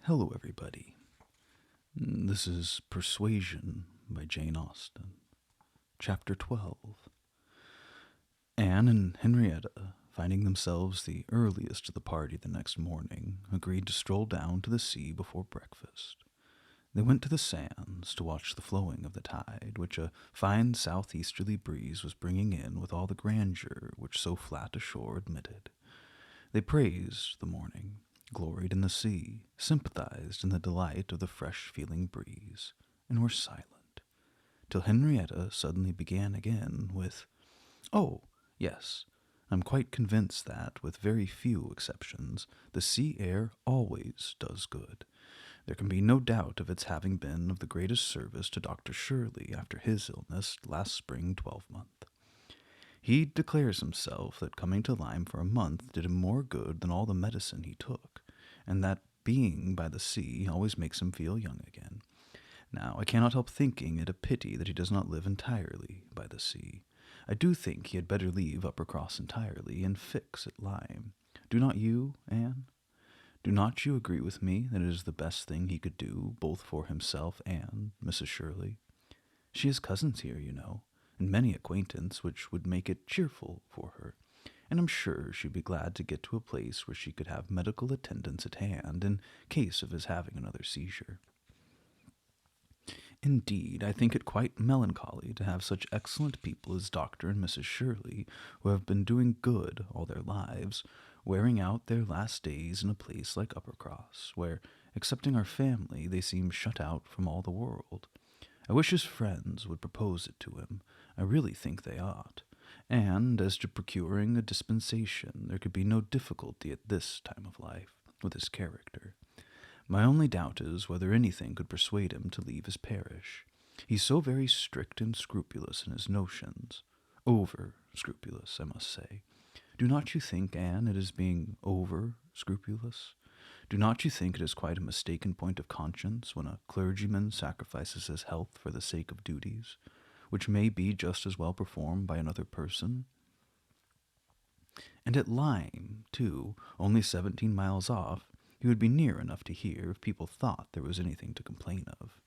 Hello, everybody. This is Persuasion by Jane Austen, Chapter 12. Anne and Henrietta, finding themselves the earliest of the party the next morning, agreed to stroll down to the sea before breakfast. They went to the sands to watch the flowing of the tide, which a fine southeasterly breeze was bringing in with all the grandeur which so flat a shore admitted. They praised the morning, gloried in the sea, sympathized in the delight of the fresh-feeling breeze, and were silent, till Henrietta suddenly began again with, "Oh, yes, I'm quite convinced that, with very few exceptions, the sea air always does good. There can be no doubt of its having been of the greatest service to Dr. Shirley after his illness last spring 12-month. He declares himself that coming to Lyme for a month did him more good than all the medicine he took, and that being by the sea always makes him feel young again. Now, I cannot help thinking it a pity that he does not live entirely by the sea. I do think he had better leave Uppercross entirely and fix at Lyme. Do not you, Anne? Do not you agree with me that it is the best thing he could do, both for himself and Mrs. Shirley? She has cousins here, you know, and many acquaintance which would make it cheerful for her, and I'm sure she'd be glad to get to a place where she could have medical attendance at hand in case of his having another seizure. Indeed, I think it quite melancholy to have such excellent people as Dr. and Mrs. Shirley, who have been doing good all their lives, wearing out their last days in a place like Uppercross, where, excepting our family, they seem shut out from all the world. I wish his friends would propose it to him. I really think they ought. And as to procuring a dispensation, there could be no difficulty at this time of life, with his character. My only doubt is whether anything could persuade him to leave his parish. He's so very strict and scrupulous in his notions. Over-scrupulous, I must say. Do not you think, Anne, it is being over-scrupulous? Do not you think it is quite a mistaken point of conscience when a clergyman sacrifices his health for the sake of duties, which may be just as well performed by another person? And at Lyme, too, only 17 miles off, he would be near enough to hear if people thought there was anything to complain of.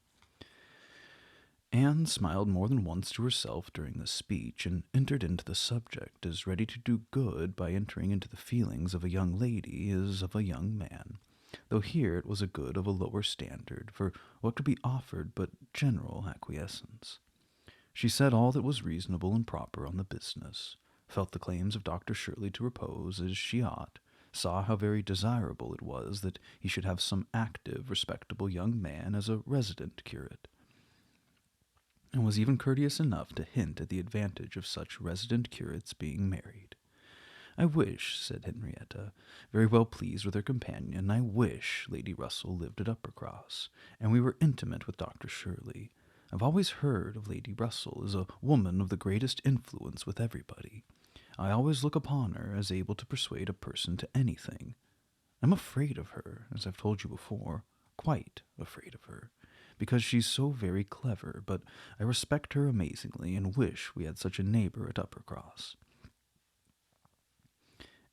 Anne smiled more than once to herself during this speech, and entered into the subject as ready to do good by entering into the feelings of a young lady as of a young man, though here it was a good of a lower standard, for what could be offered but general acquiescence. She said all that was reasonable and proper on the business, felt the claims of Dr. Shirley to repose as she ought, saw how very desirable it was that he should have some active, respectable young man as a resident curate, and was even courteous enough to hint at the advantage of such resident curates being married. "I wish," said Henrietta, very well pleased with her companion, "I wish Lady Russell lived at Uppercross, and we were intimate with Dr. Shirley. I've always heard of Lady Russell as a woman of the greatest influence with everybody. I always look upon her as able to persuade a person to anything. I'm afraid of her, as I've told you before, quite afraid of her, because she's so very clever, but I respect her amazingly and wish we had such a neighbor at Uppercross."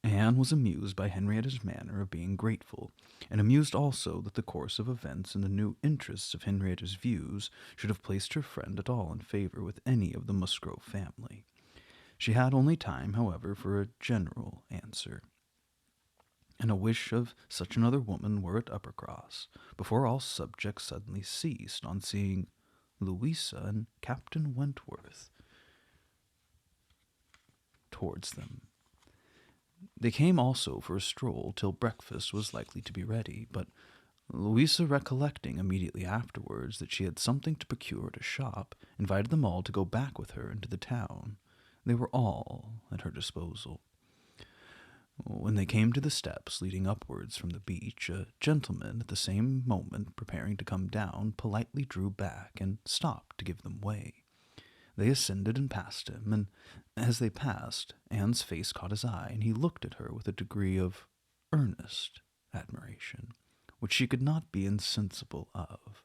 Anne was amused by Henrietta's manner of being grateful, and amused also that the course of events and the new interests of Henrietta's views should have placed her friend at all in favor with any of the Musgrove family. She had only time, however, for a general answer, and a wish of such another woman were at Uppercross, before all subjects suddenly ceased on seeing Louisa and Captain Wentworth towards them. They came also for a stroll till breakfast was likely to be ready, but Louisa, recollecting immediately afterwards that she had something to procure at a shop, invited them all to go back with her into the town. They were all at her disposal. When they came to the steps leading upwards from the beach, a gentleman, at the same moment preparing to come down, politely drew back and stopped to give them way. They ascended and passed him, and as they passed, Anne's face caught his eye, and he looked at her with a degree of earnest admiration, which she could not be insensible of.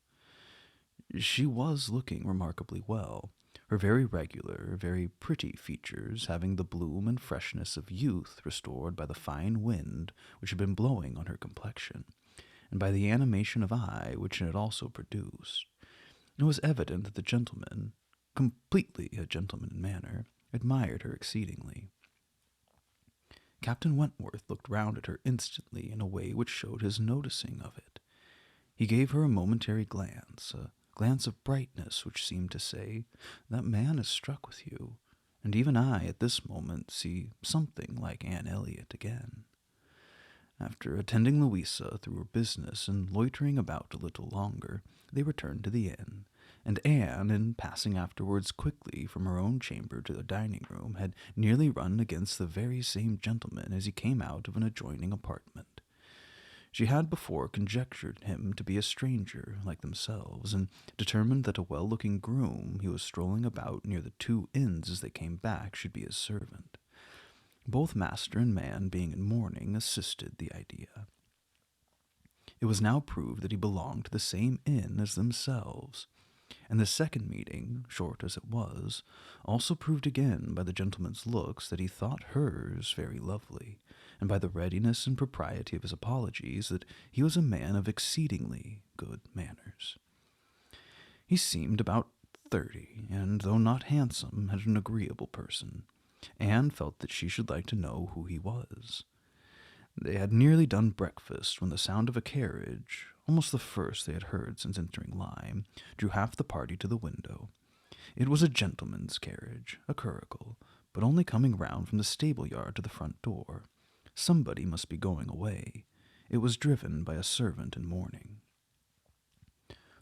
She was looking remarkably well, her very regular, very pretty features having the bloom and freshness of youth restored by the fine wind which had been blowing on her complexion, and by the animation of eye which it had also produced. It was evident that the gentleman, completely a gentleman in manner, admired her exceedingly. Captain Wentworth looked round at her instantly in a way which showed his noticing of it. He gave her a momentary glance, a glance of brightness which seemed to say, "That man is struck with you, and even I at this moment see something like Anne Elliot again." After attending Louisa through her business and loitering about a little longer, they returned to the inn, and Anne, in passing afterwards quickly from her own chamber to the dining-room, had nearly run against the very same gentleman as he came out of an adjoining apartment. She had before conjectured him to be a stranger like themselves, and determined that a well-looking groom he was strolling about near the two inns as they came back should be his servant. Both master and man being in mourning assisted the idea. It was now proved that he belonged to the same inn as themselves, and the second meeting, short as it was, also proved again by the gentleman's looks that he thought hers very lovely, and by the readiness and propriety of his apologies that he was a man of exceedingly good manners. He seemed about 30, and though not handsome, had an agreeable person. Anne felt that she should like to know who he was. They had nearly done breakfast when the sound of a carriage, almost the first they had heard since entering Lyme, drew half the party to the window. It was a gentleman's carriage, a curricle, but only coming round from the stable-yard to the front door. Somebody must be going away. It was driven by a servant in mourning.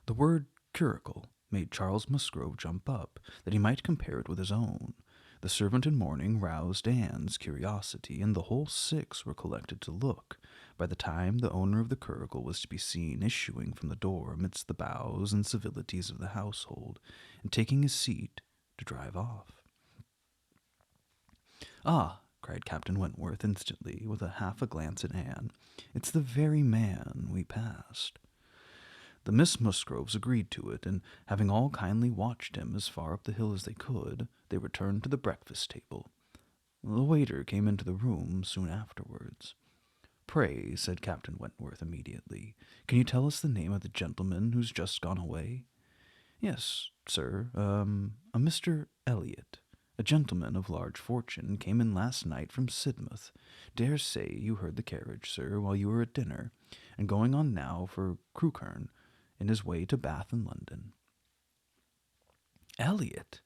The word curricle made Charles Musgrove jump up, that he might compare it with his own. The servant in mourning roused Anne's curiosity, and the whole six were collected to look. By the time the owner of the curricle was to be seen issuing from the door amidst the bows and civilities of the household, and taking his seat to drive off. "Ah," cried Captain Wentworth instantly, with half a glance at Anne, "it's the very man we passed." The Miss Musgroves agreed to it, and having all kindly watched him as far up the hill as they could, they returned to the breakfast table. The waiter came into the room soon afterwards. "Pray," said Captain Wentworth immediately, "can you tell us the name of the gentleman who's just gone away?" "Yes, sir, a Mr. Elliot, a gentleman of large fortune, came in last night from Sidmouth. Dare say you heard the carriage, sir, while you were at dinner, and going on now for Crewkerne, in his way to Bath and London." Elliot!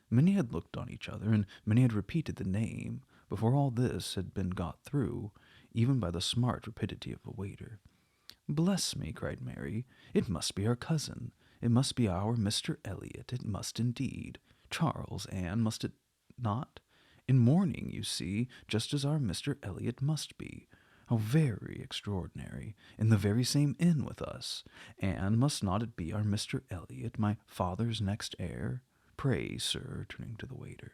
Many had looked on each other, and many had repeated the name, before all this had been got through, even by the smart rapidity of the waiter. "Bless me," cried Mary, "it must be our cousin. It must be our Mr. Elliot. It must indeed. Charles, Anne, must it not? In mourning, you see, just as our Mr. Elliot must be. How very extraordinary! In the very same inn with us. And must not it be our Mr. Elliot, my father's next heir? Pray, sir," turning to the waiter,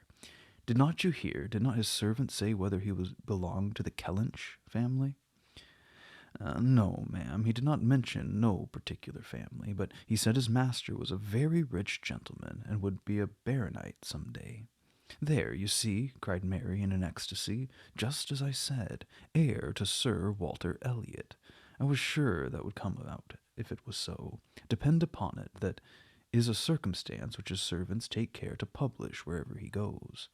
"did not you hear, did not his servant say whether he belonged to the Kellynch family?" "No, ma'am, he did not mention no particular family, but he said his master was a very rich gentleman, and would be a baronet some day." "There, you see," cried Mary in an ecstasy, "just as I said, heir to Sir Walter Elliot. I was sure that would come about, if it was so. Depend upon it, that is a circumstance which his servants take care to publish wherever he goes."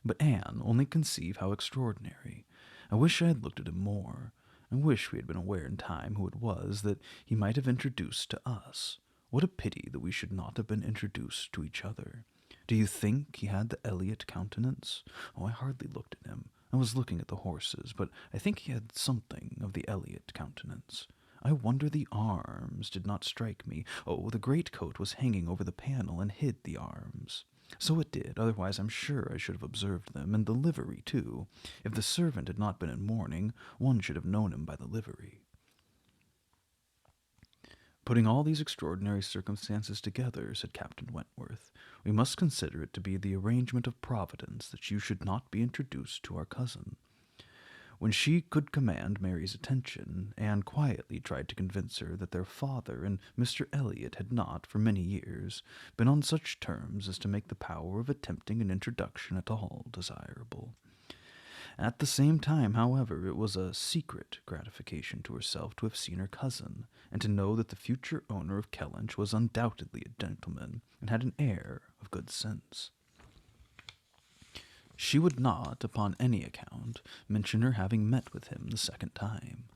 "But, Anne, only conceive how extraordinary. I wish I had looked at him more. I wish we had been aware in time who it was that he might have introduced to us. What a pity that we should not have been introduced to each other. Do you think he had the Elliot countenance? Oh, I hardly looked at him. I was looking at the horses, but I think he had something of the Elliot countenance. I wonder the arms did not strike me. Oh, the greatcoat was hanging over the panel and hid the arms. So it did, otherwise I'm sure I should have observed them, and the livery, too. If the servant had not been in mourning, one should have known him by the livery." "Putting all these extraordinary circumstances together," said Captain Wentworth, "we must consider it to be the arrangement of Providence that you should not be introduced to our cousin." When she could command Mary's attention, Anne quietly tried to convince her that their father and Mr. Elliot had not, for many years, been on such terms as to make the power of attempting an introduction at all desirable. At the same time, however, it was a secret gratification to herself to have seen her cousin, and to know that the future owner of Kellynch was undoubtedly a gentleman, and had an air of good sense. She would not, upon any account, mention her having met with him the second time.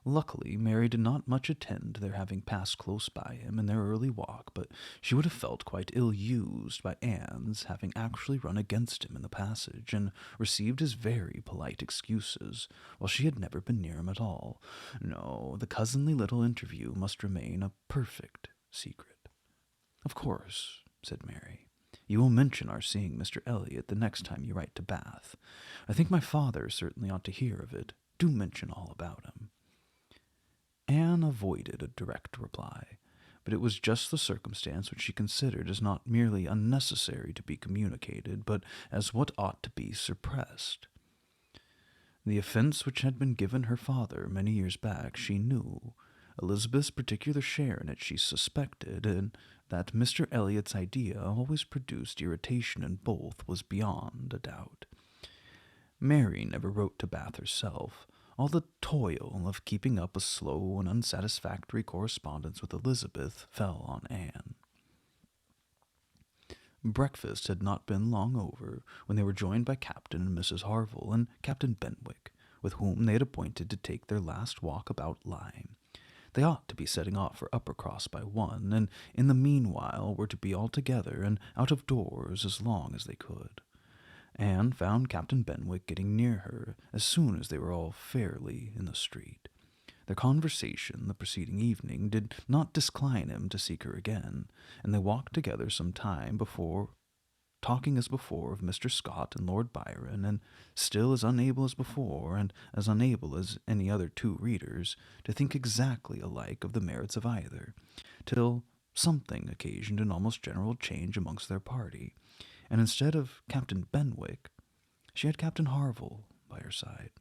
Luckily, Mary did not much attend to their having passed close by him in their early walk, but she would have felt quite ill-used by Anne's having actually run against him in the passage, and received his very polite excuses, while she had never been near him at all. No, the cousinly little interview must remain a perfect secret. "Of course," said Mary, "you will mention our seeing Mr. Elliot the next time you write to Bath. I think my father certainly ought to hear of it. Do mention all about him." Anne avoided a direct reply, but it was just the circumstance which she considered as not merely unnecessary to be communicated, but as what ought to be suppressed. The offence which had been given her father many years back she knew. Elizabeth's particular share in it she suspected, and that Mr. Elliot's idea always produced irritation in both was beyond a doubt. Mary never wrote to Bath herself. All the toil of keeping up a slow and unsatisfactory correspondence with Elizabeth fell on Anne. Breakfast had not been long over when they were joined by Captain and Mrs. Harville and Captain Benwick, with whom they had appointed to take their last walk about Lyme. They ought to be setting off for Uppercross by 1, and in the meanwhile were to be all together and out of doors as long as they could. Anne found Captain Benwick getting near her as soon as they were all fairly in the street. Their conversation the preceding evening did not disincline him to seek her again, and they walked together some time before, talking as before of Mr. Scott and Lord Byron, and still as unable as before, and as unable as any other two readers, to think exactly alike of the merits of either, till something occasioned an almost general change amongst their party, and instead of Captain Benwick, she had Captain Harville by her side.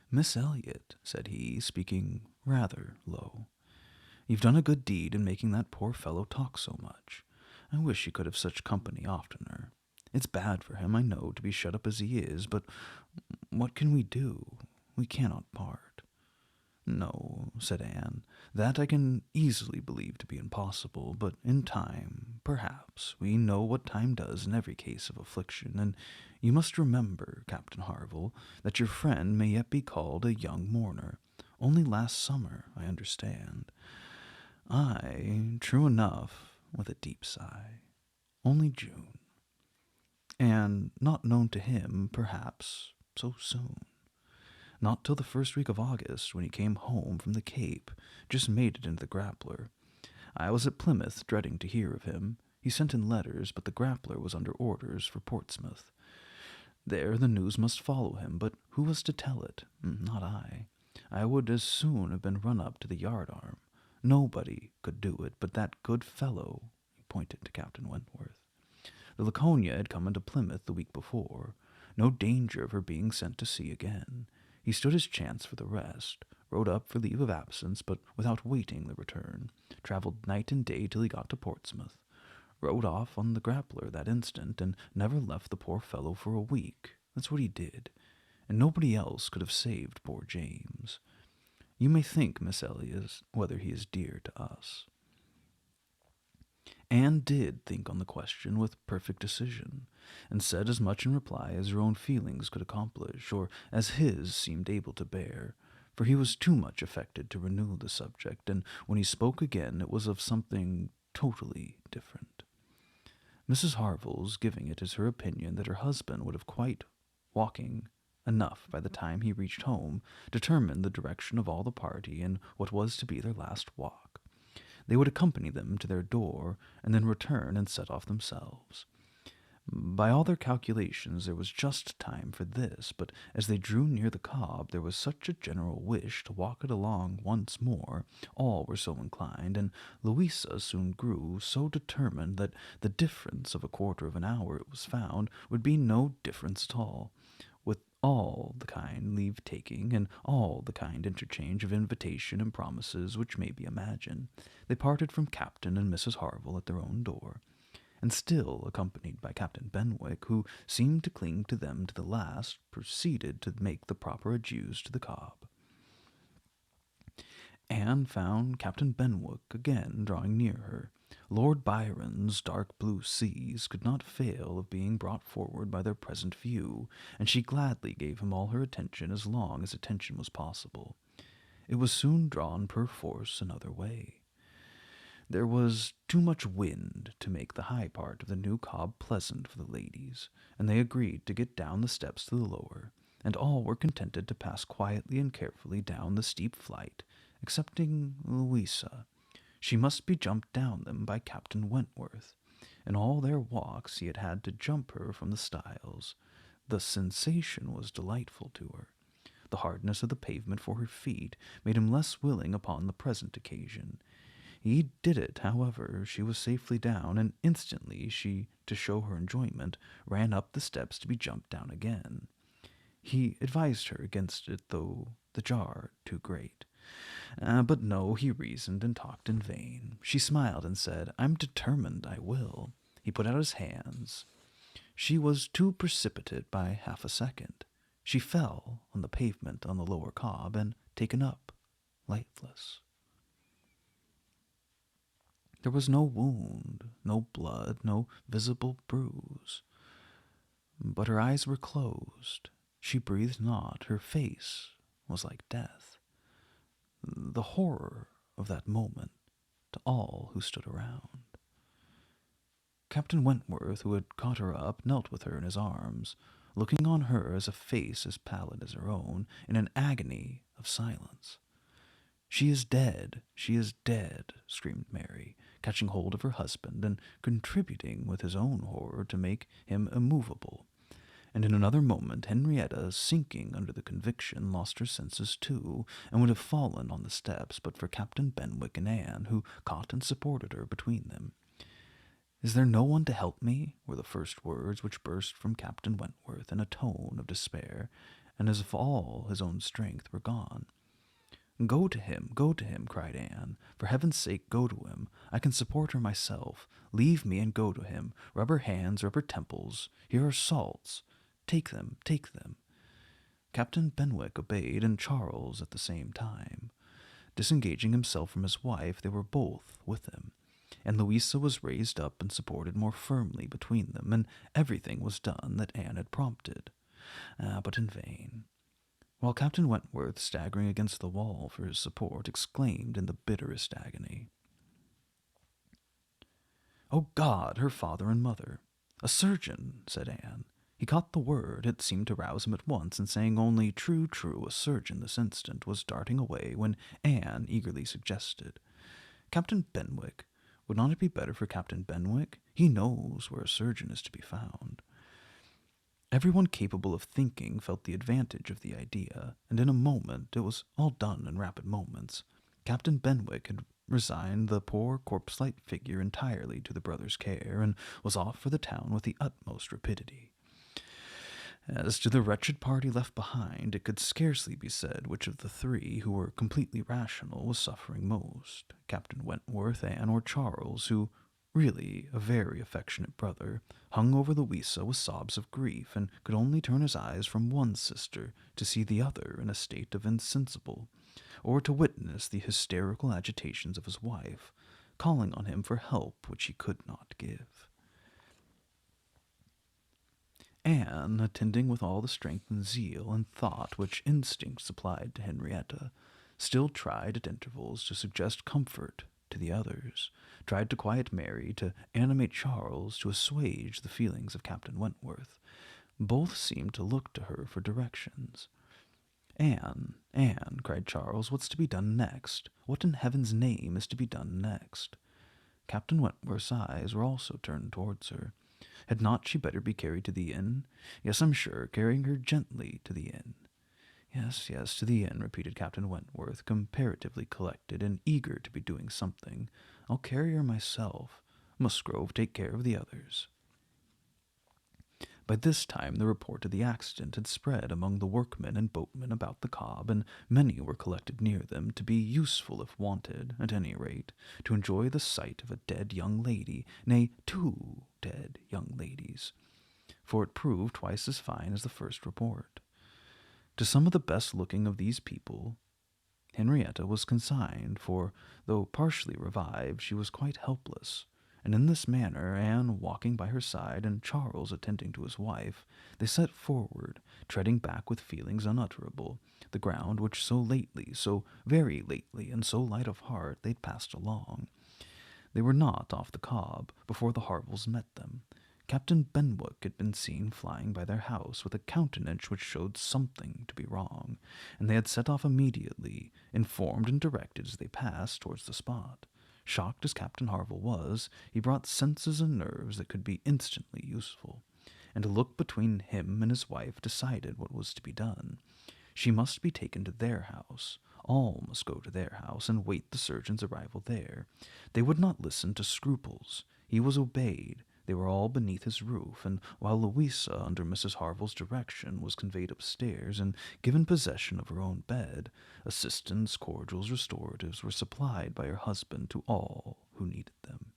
"Miss Elliot," said he, speaking rather low, "you've done a good deed in making that poor fellow talk so much. I wish he could have such company oftener. It's bad for him, I know, to be shut up as he is, but what can we do? We cannot part." "No," said Anne, "that I can easily believe to be impossible, but in time, perhaps, we know what time does in every case of affliction, and you must remember, Captain Harville, that your friend may yet be called a young mourner. Only last summer, I understand. I, true enough," with a deep sigh, "only June. And not known to him, perhaps, so soon. Not till the first week of August, when he came home from the Cape, just made it into the Grappler. I was at Plymouth, dreading to hear of him. He sent in letters, but the Grappler was under orders for Portsmouth. There the news must follow him, but who was to tell it? Not I. I would as soon have been run up to the yardarm. Nobody could do it but that good fellow," he pointed to Captain Wentworth. "The Laconia had come into Plymouth the week before. No danger of her being sent to sea again. He stood his chance for the rest, rode up for leave of absence, but without waiting the return, travelled night and day till he got to Portsmouth, rode off on the Grappler that instant, and never left the poor fellow for a week. That's what he did, and nobody else could have saved poor James. You may think, Miss Elliot, whether he is dear to us." Anne did think on the question with perfect decision, and said as much in reply as her own feelings could accomplish, or as his seemed able to bear, for he was too much affected to renew the subject, and when he spoke again it was of something totally different. Mrs. Harville's giving it as her opinion that her husband would have quite walking enough by the time he reached home, determined the direction of all the party and what was to be their last walk. They would accompany them to their door, and then return and set off themselves. By all their calculations there was just time for this, but as they drew near the Cobb there was such a general wish to walk it along once more, all were so inclined, and Louisa soon grew so determined that the difference of a quarter of an hour, it was found, would be no difference at all. With all the kind leave-taking, and all the kind interchange of invitation and promises which may be imagined, they parted from Captain and Mrs. Harville at their own door. and still accompanied by Captain Benwick, who seemed to cling to them to the last, proceeded to make the proper adieus to the cob. Anne found Captain Benwick again drawing near her. Lord Byron's dark blue seas could not fail of being brought forward by their present view, and she gladly gave him all her attention as long as attention was possible. It was soon drawn perforce another way. There was too much wind to make the high part of the new cob pleasant for the ladies, and they agreed to get down the steps to the lower, and all were contented to pass quietly and carefully down the steep flight, excepting Louisa. She must be jumped down them by Captain Wentworth. In all their walks he had had to jump her from the stiles. The sensation was delightful to her. The hardness of the pavement for her feet made him less willing upon the present occasion. He did it, however. She was safely down, and instantly she, to show her enjoyment, ran up the steps to be jumped down again. He advised her against it, though the jar too great. But no, he reasoned and talked in vain. She smiled and said, "I'm determined I will." He put out his hands. She was too precipitate by half a second. She fell on the pavement on the lower cob, and taken up, lifeless. There was no wound, no blood, no visible bruise. But her eyes were closed. She breathed not. Her face was like death. The horror of that moment to all who stood around. Captain Wentworth, who had caught her up, knelt with her in his arms, looking on her as a face as pallid as her own, in an agony of silence. "She is dead, she is dead," screamed Mary, catching hold of her husband and contributing with his own horror to make him immovable. And in another moment Henrietta, sinking under the conviction, lost her senses too, and would have fallen on the steps but for Captain Benwick and Anne, who caught and supported her between them. "Is there no one to help me?" were the first words which burst from Captain Wentworth in a tone of despair, and as if all his own strength were gone. Go to him," cried Anne. "For heaven's sake, go to him. I can support her myself. Leave me and go to him. Rub her hands, rub her temples. Here are salts. Take them, take them." Captain Benwick obeyed, and Charles at the same time. Disengaging himself from his wife, they were both with him, and Louisa was raised up and supported more firmly between them, and everything was done that Anne had prompted, but in vain. While Captain Wentworth, staggering against the wall for his support, exclaimed in the bitterest agony, "O God, her father and mother!" "A surgeon," said Anne. He caught the word. It seemed to rouse him at once, and saying only, "True, true, a surgeon," this instant, was darting away when Anne eagerly suggested, "Captain Benwick, would not it be better for Captain Benwick? He knows where a surgeon is to be found." Everyone capable of thinking felt the advantage of the idea, and in a moment, it was all done in rapid moments, Captain Benwick had resigned the poor corpse-like figure entirely to the brothers' care, and was off for the town with the utmost rapidity. As to the wretched party left behind, it could scarcely be said which of the three, who were completely rational, was suffering most, Captain Wentworth, Anne, or Charles, who, really a very affectionate brother, hung over Louisa with sobs of grief, and could only turn his eyes from one sister to see the other in a state of insensible, or to witness the hysterical agitations of his wife, calling on him for help which he could not give. Anne, attending with all the strength and zeal and thought which instinct supplied to Henrietta, still tried at intervals to suggest comfort to the others, tried to quiet Mary, to animate Charles, to assuage the feelings of Captain Wentworth. Both seemed to look to her for directions. "Anne, Anne," cried Charles, "what's to be done next? What in heaven's name is to be done next?" Captain Wentworth's eyes were also turned towards her. Had not she better be carried to the inn? "Yes, I'm sure, carrying her gently to the inn." Yes, to the inn," repeated Captain Wentworth, comparatively collected and eager to be doing something. "I'll carry her myself. Musgrove, take care of the others." By this time the report of the accident had spread among the workmen and boatmen about the cob, and many were collected near them, to be useful if wanted, at any rate, to enjoy the sight of a dead young lady, nay, two dead young ladies, for it proved twice as fine as the first report. To some of the best-looking of these people, Henrietta was consigned, for, though partially revived, she was quite helpless, and in this manner, Anne walking by her side and Charles attending to his wife, they set forward, treading back with feelings unutterable, the ground which so lately, so very lately, and so light of heart, they'd passed along. They were not off the Cobb before the Harvilles met them. Captain Benwick had been seen flying by their house with a countenance which showed something to be wrong, and they had set off immediately, informed and directed as they passed towards the spot. Shocked as Captain Harville was, he brought senses and nerves that could be instantly useful, and a look between him and his wife decided what was to be done. She must be taken to their house. All must go to their house and wait the surgeon's arrival there. They would not listen to scruples. He was obeyed. They were all beneath his roof, and while Louisa, under Mrs. Harville's direction, was conveyed upstairs and given possession of her own bed, assistance, cordials, restoratives were supplied by her husband to all who needed them.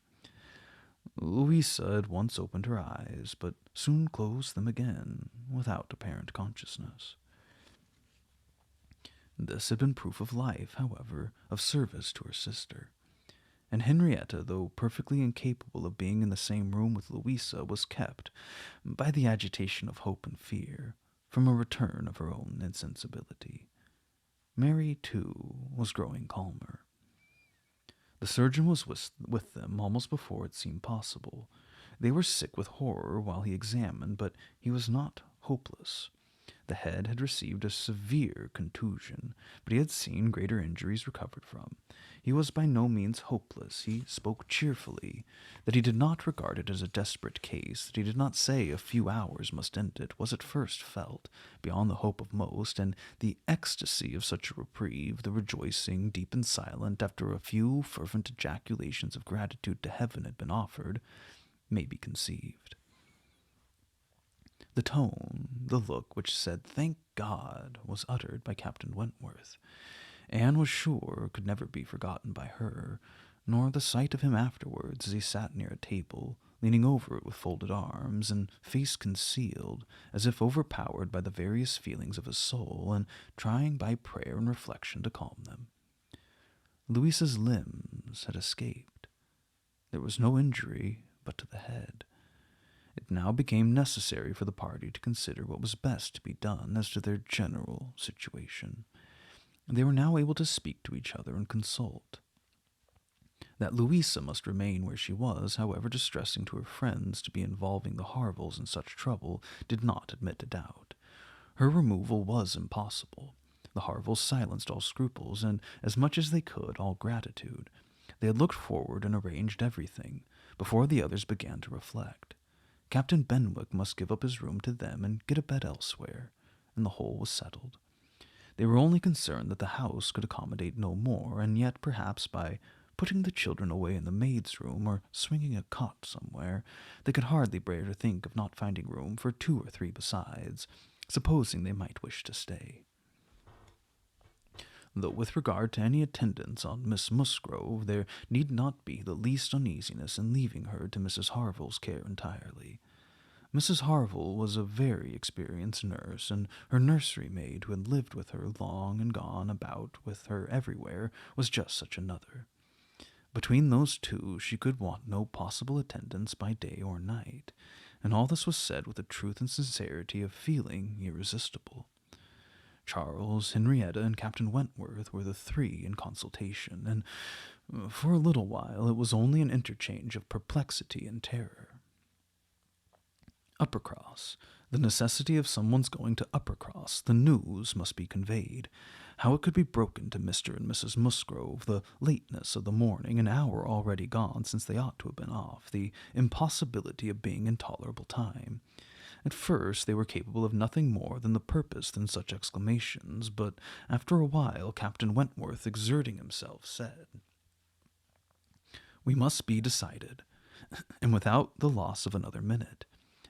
Louisa at once opened her eyes, but soon closed them again, without apparent consciousness. This had been proof of life, however, of service to her sister. And Henrietta, though perfectly incapable of being in the same room with Louisa, was kept, by the agitation of hope and fear, from a return of her own insensibility. Mary, too, was growing calmer. The surgeon was with them almost before it seemed possible. They were sick with horror while he examined, but he was not hopeless. The head had received a severe contusion, but he had seen greater injuries recovered from. He was by no means hopeless. He spoke cheerfully. That he did not regard it as a desperate case, that he did not say a few hours must end it, was at first felt, beyond the hope of most, and the ecstasy of such a reprieve, the rejoicing, deep and silent, after a few fervent ejaculations of gratitude to heaven had been offered, may be conceived. The tone, the look which said, "Thank God," was uttered by Captain Wentworth. Anne was sure could never be forgotten by her, nor the sight of him afterwards as he sat near a table, leaning over it with folded arms, and face concealed, as if overpowered by the various feelings of his soul, and trying by prayer and reflection to calm them. Louisa's limbs had escaped. There was no injury but to the head. It now became necessary for the party to consider what was best to be done as to their general situation. They were now able to speak to each other and consult. That Louisa must remain where she was, however distressing to her friends to be involving the Harvilles in such trouble, did not admit a doubt. Her removal was impossible. The Harvilles silenced all scruples, and, as much as they could, all gratitude. They had looked forward and arranged everything, before the others began to reflect. Captain Benwick must give up his room to them and get a bed elsewhere, and the whole was settled. They were only concerned that the house could accommodate no more, and yet perhaps by putting the children away in the maid's room or swinging a cot somewhere, they could hardly bear to think of not finding room for 2 or 3 besides, supposing they might wish to stay. Though with regard to any attendance on Miss Musgrove, there need not be the least uneasiness in leaving her to Mrs. Harville's care entirely. Mrs. Harville was a very experienced nurse, and her nursery maid, who had lived with her long and gone about with her everywhere, was just such another. Between those two she could want no possible attendance by day or night, and all this was said with a truth and sincerity of feeling irresistible. Charles, Henrietta, and Captain Wentworth were the 3 in consultation, and for a little while it was only an interchange of perplexity and terror. Uppercross. The necessity of someone's going to Uppercross. The news must be conveyed. How it could be broken to Mr. and Mrs. Musgrove, the lateness of the morning, an hour already gone since they ought to have been off, the impossibility of being in tolerable time. At first they were capable of nothing more than the purpose than such exclamations, but after a while Captain Wentworth, exerting himself, said, "We must be decided, and without the loss of another minute.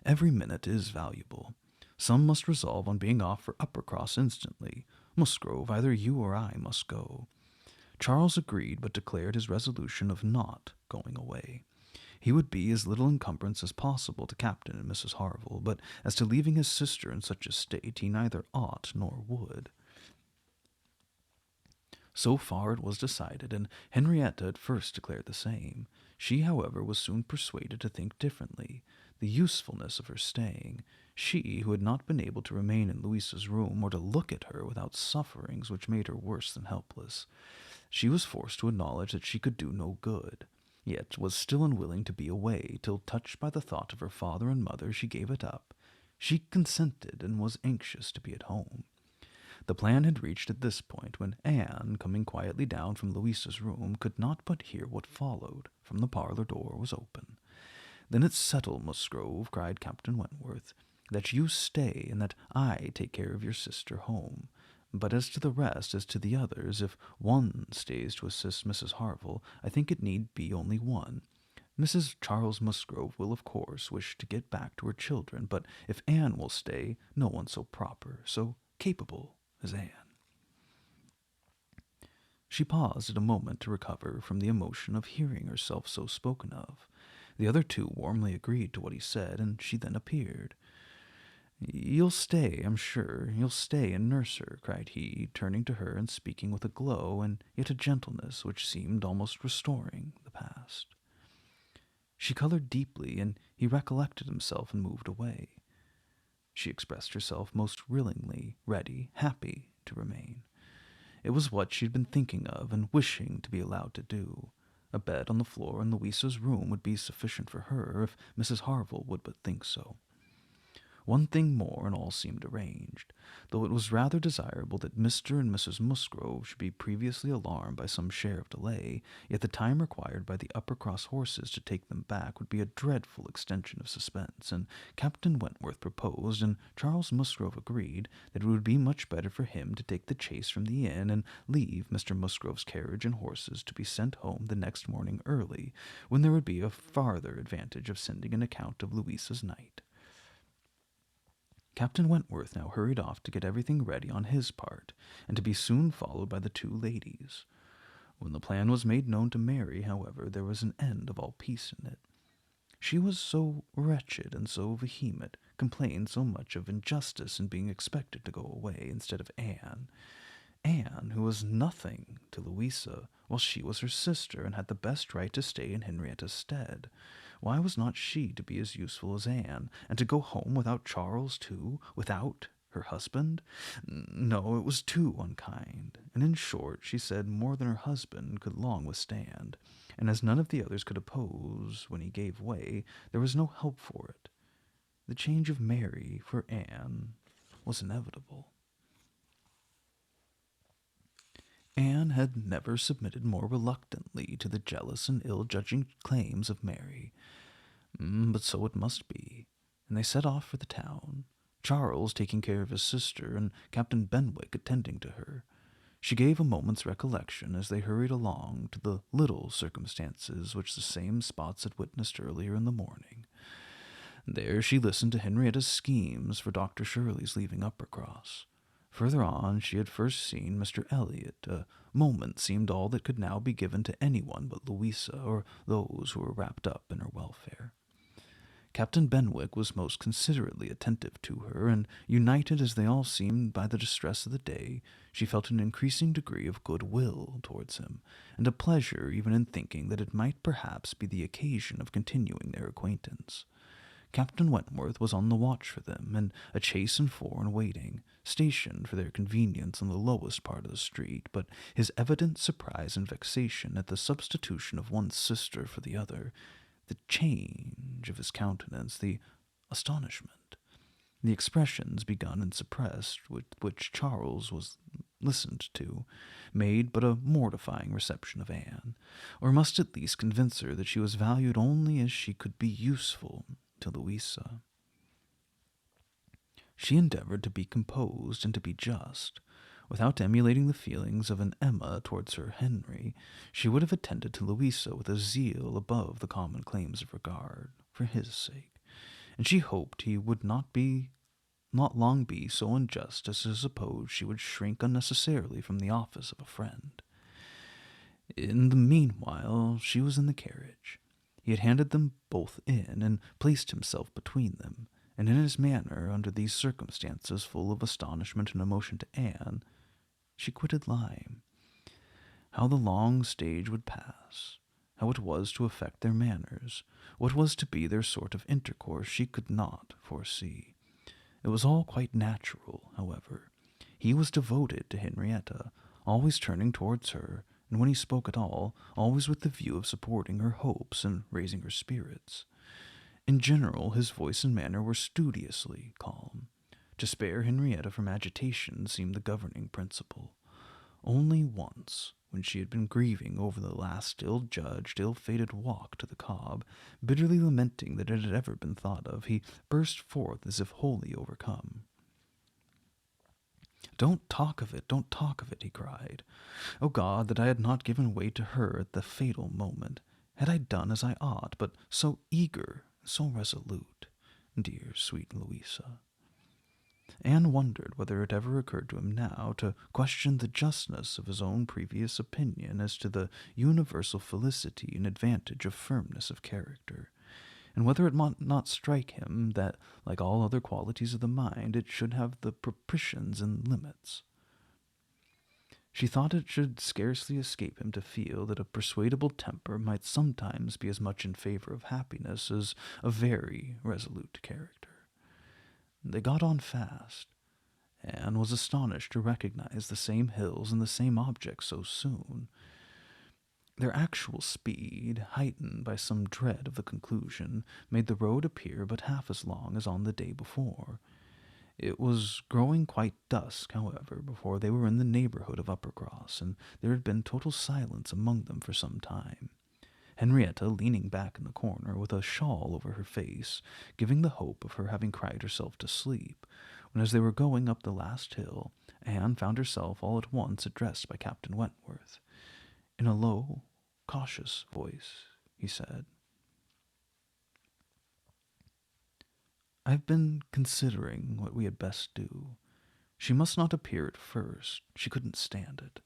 Every minute is valuable. Some must resolve on being off for Uppercross instantly. Musgrove, either you or I must go." Charles agreed, but declared his resolution of not going away. He would be as little encumbrance as possible to Captain and Mrs. Harville, but as to leaving his sister in such a state, he neither ought nor would. So far it was decided, and Henrietta at first declared the same. She, however, was soon persuaded to think differently. The usefulness of her staying, she who had not been able to remain in Louisa's room or to look at her without sufferings which made her worse than helpless, she was forced to acknowledge that she could do no good, yet was still unwilling to be away, till, touched by the thought of her father and mother, she gave it up. She consented and was anxious to be at home. The plan had reached at this point when Anne, coming quietly down from Louisa's room, could not but hear what followed, from the parlor door was open. "Then it's settled, Musgrove," cried Captain Wentworth, "that you stay, and that I take care of your sister home. But as to the rest, as to the others, if one stays to assist Mrs. Harville, I think it need be only one. Mrs. Charles Musgrove will, of course, wish to get back to her children, but if Anne will stay, no one so proper, so capable as Anne." She paused at a moment to recover from the emotion of hearing herself so spoken of. The other two warmly agreed to what he said, and she then appeared. "You'll stay, I'm sure, you'll stay and nurse her," cried he, turning to her and speaking with a glow and yet a gentleness which seemed almost restoring the past. She colored deeply, and he recollected himself and moved away. She expressed herself most willingly, ready, happy to remain. It was what she had been thinking of and wishing to be allowed to do. A bed on the floor in Louisa's room would be sufficient for her if Mrs. Harville would but think so. One thing more, and all seemed arranged. Though it was rather desirable that Mr. and Mrs. Musgrove should be previously alarmed by some share of delay, yet the time required by the Uppercross horses to take them back would be a dreadful extension of suspense, and Captain Wentworth proposed, and Charles Musgrove agreed, that it would be much better for him to take the chaise from the inn, and leave Mr. Musgrove's carriage and horses to be sent home the next morning early, when there would be a farther advantage of sending an account of Louisa's night. Captain Wentworth now hurried off to get everything ready on his part, and to be soon followed by the two ladies. When the plan was made known to Mary, however, there was an end of all peace in it. She was so wretched and so vehement, complained so much of injustice in being expected to go away instead of Anne. Anne, who was nothing to Louisa, while she was her sister and had the best right to stay in Henrietta's stead. Why was not she to be as useful as Anne, and to go home without Charles too, without her husband? No, it was too unkind, and in short, she said more than her husband could long withstand, and as none of the others could oppose when he gave way, there was no help for it. The change of Mary for Anne was inevitable. Anne had never submitted more reluctantly to the jealous and ill-judging claims of Mary. But so it must be, and they set off for the town, Charles taking care of his sister, and Captain Benwick attending to her. She gave a moment's recollection as they hurried along to the little circumstances which the same spots had witnessed earlier in the morning. There she listened to Henrietta's schemes for Dr. Shirley's leaving Uppercross. Further on, she had first seen Mr. Elliot. A moment seemed all that could now be given to anyone but Louisa, or those who were wrapped up in her welfare. Captain Benwick was most considerately attentive to her, and, united as they all seemed by the distress of the day, she felt an increasing degree of good-will towards him, and a pleasure even in thinking that it might perhaps be the occasion of continuing their acquaintance. Captain Wentworth was on the watch for them, and a chaise and four in waiting, stationed for their convenience on the lowest part of the street, but his evident surprise and vexation at the substitution of one sister for the other, the change of his countenance, the astonishment, the expressions begun and suppressed, with which Charles was listened to, made but a mortifying reception of Anne, or must at least convince her that she was valued only as she could be useful to Louisa. She endeavored to be composed and to be just. Without emulating the feelings of an Emma towards her Henry, she would have attended to Louisa with a zeal above the common claims of regard, for his sake, and she hoped he would not long be so unjust as to suppose she would shrink unnecessarily from the office of a friend. In the meanwhile, she was in the carriage. He had handed them both in and placed himself between them, and in his manner, under these circumstances full of astonishment and emotion to Anne, she quitted Lyme. How the long stage would pass, how it was to affect their manners, what was to be their sort of intercourse, she could not foresee. It was all quite natural, however. He was devoted to Henrietta, always turning towards her, and when he spoke at all, always with the view of supporting her hopes and raising her spirits. In general, his voice and manner were studiously calm. To spare Henrietta from agitation seemed the governing principle. Only once, when she had been grieving over the last ill-judged, ill-fated walk to the Cobb, bitterly lamenting that it had ever been thought of, he burst forth as if wholly overcome. "Don't talk of it, don't talk of it," he cried. "O God, that I had not given way to her at the fatal moment! Had I done as I ought, but so eager, so resolute, dear, sweet Louisa!" Anne wondered whether it ever occurred to him now to question the justness of his own previous opinion as to the universal felicity and advantage of firmness of character, and whether it might not strike him that, like all other qualities of the mind, it should have the proportions and limits. She thought it should scarcely escape him to feel that a persuadable temper might sometimes be as much in favor of happiness as a very resolute character. They got on fast. Anne was astonished to recognize the same hills and the same objects so soon. Their actual speed, heightened by some dread of the conclusion, made the road appear but half as long as on the day before. It was growing quite dusk, however, before they were in the neighborhood of Uppercross, and there had been total silence among them for some time. Henrietta leaning back in the corner with a shawl over her face, giving the hope of her having cried herself to sleep, when as they were going up the last hill, Anne found herself all at once addressed by Captain Wentworth. In a low, cautious voice, he said, "I've been considering what we had best do. She must not appear at first. She couldn't stand it.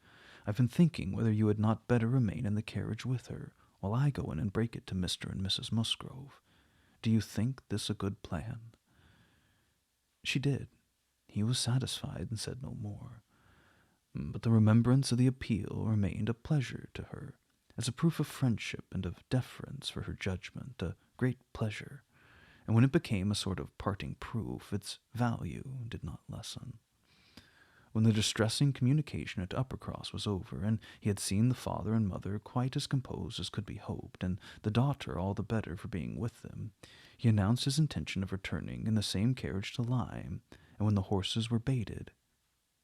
I've been thinking whether you had not better remain in the carriage with her, while I go in and break it to Mr. and Mrs. Musgrove. Do you think this a good plan?" She did. He was satisfied and said no more. But the remembrance of the appeal remained a pleasure to her, as a proof of friendship and of deference for her judgment, a great pleasure, and when it became a sort of parting proof, its value did not lessen. When the distressing communication at Uppercross was over, and he had seen the father and mother quite as composed as could be hoped, and the daughter all the better for being with them, he announced his intention of returning in the same carriage to Lyme, and when the horses were baited,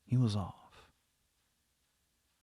he was off.